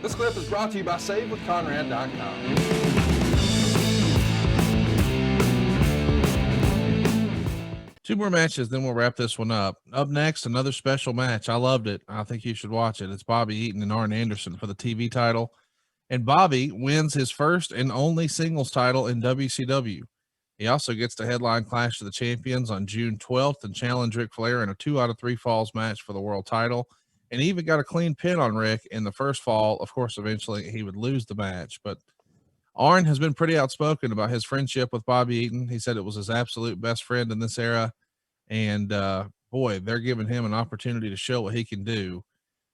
This clip is brought to you by SaveWithConrad.com. Two more matches, then we'll wrap this one up. Up next, another special match. I loved it. I think you should watch it. It's Bobby Eaton and Arn Anderson for the TV title. And Bobby wins his first and only singles title in WCW. He also gets to headline Clash of the Champions on June 12th and challenge Ric Flair in a 2 out of 3 falls match for the world title. And he even got a clean pin on Rick in the first fall. Of course, eventually he would lose the match, but Arn has been pretty outspoken about his friendship with Bobby Eaton. He said it was his absolute best friend in this era. And boy, they're giving him an opportunity to show what he can do.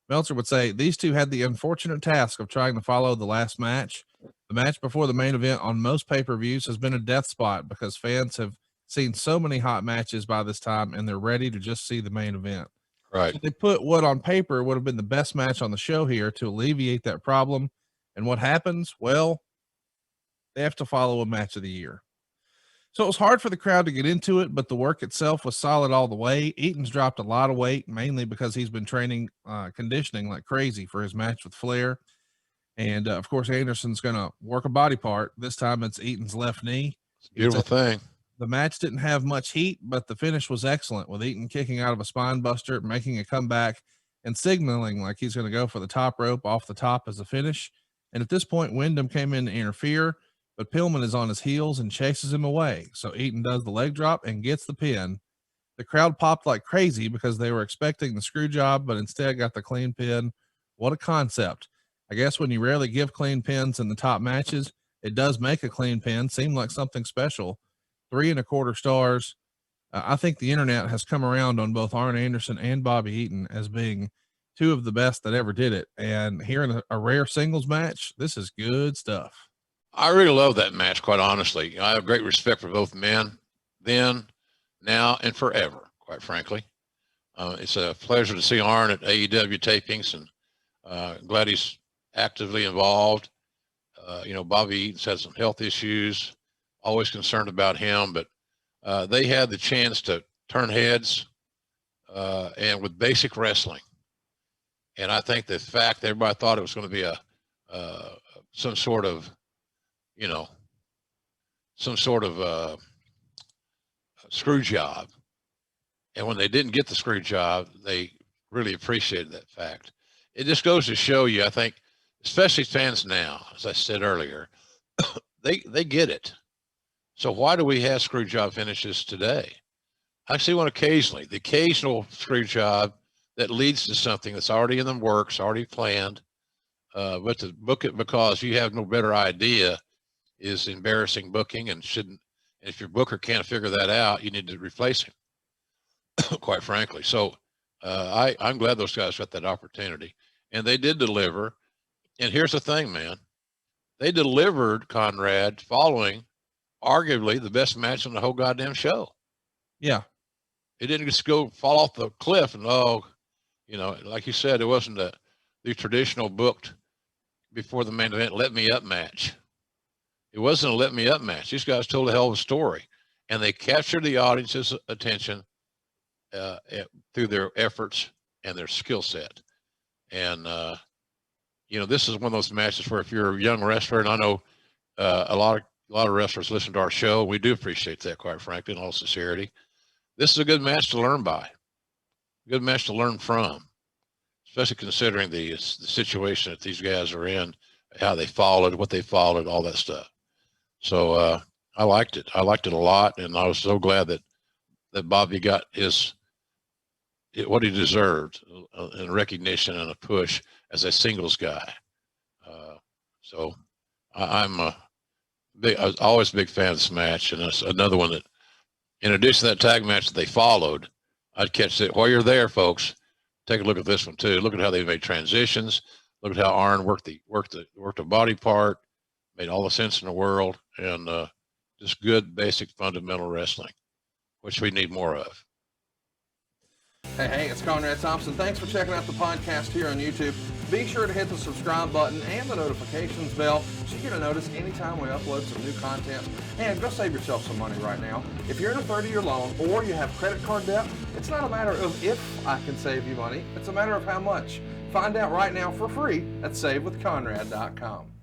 Meltzer would say these two had the unfortunate task of trying to follow the last match. The match before the main event on most pay-per-views has been a death spot because fans have seen so many hot matches by this time and they're ready to just see the main event. Right. So they put what on paper would have been the best match on the show here to alleviate that problem. And what happens? Well, they have to follow a match of the year. So it was hard for the crowd to get into it, but the work itself was solid all the way. Eaton's dropped a lot of weight, mainly because he's been training, conditioning like crazy for his match with Flair. And of course, Anderson's going to work a body part. This time it's Eaton's left knee. Beautiful thing. The match didn't have much heat, but the finish was excellent with Eaton kicking out of a spine buster, making a comeback and signaling like he's going to go for the top rope off the top as a finish. And at this point, Wyndham came in to interfere, but Pillman is on his heels and chases him away. So Eaton does the leg drop and gets the pin. The crowd popped like crazy because they were expecting the screw job, but instead got the clean pin. What a concept. I guess when you rarely give clean pins in the top matches, it does make a clean pin seem like something special. 3 1/4 stars. I think the internet has come around on both Arn Anderson and Bobby Eaton as being two of the best that ever did it. And here in a rare singles match, this is good stuff. I really love that match, quite honestly. I have great respect for both men then, now, and forever, quite frankly. It's a pleasure to see Arn at AEW tapings, and glad he's actively involved. Bobby Eaton's had some health issues, always concerned about him, but they had the chance to turn heads and with basic wrestling. And I think the fact that everybody thought it was going to be some sort of screw job. And when they didn't get the screw job, they really appreciated that fact. It just goes to show you, I think, especially fans now, as I said earlier, they get it. So why do we have screw job finishes today? I see one occasionally, the occasional screw job that leads to something that's already in the works, already planned. But to book it because you have no better idea is embarrassing booking and shouldn't. And if your booker can't figure that out, you need to replace him, quite frankly. So I'm glad those guys got that opportunity. And they did deliver. And here's the thing, man. They delivered, Conrad, following arguably the best match on the whole goddamn show. Yeah. It didn't just go fall off the cliff and, like you said, it wasn't the traditional booked before the main event let me up match. It wasn't a let me up match. These guys told a hell of a story, and they captured the audience's attention through their efforts and their skill set. And, this is one of those matches where if you're a young wrestler, and I know a lot of wrestlers listen to our show. We do appreciate that, quite frankly, in all sincerity. This is a good match to learn by, a good match to learn from, especially considering the situation that these guys are in, how they followed, what they followed, all that stuff. So I liked it. I liked it a lot, and I was so glad that Bobby got what he deserved in recognition and a push as a singles guy. So I was always a big fan of this match, and it's another one that, in addition to that tag match that they followed, I'd catch it while you're there, folks. Take a look at this one too. Look at how they made transitions. Look at how Arn worked the body part, made all the sense in the world, and just good, basic, fundamental wrestling, which we need more of. Hey, it's Conrad Thompson. Thanks for checking out the podcast here on YouTube. Be sure to hit the subscribe button and the notifications bell so you get a notice anytime we upload some new content. And go save yourself some money right now. If you're in a 30-year loan or you have credit card debt, it's not a matter of if I can save you money. It's a matter of how much. Find out right now for free at SaveWithConrad.com.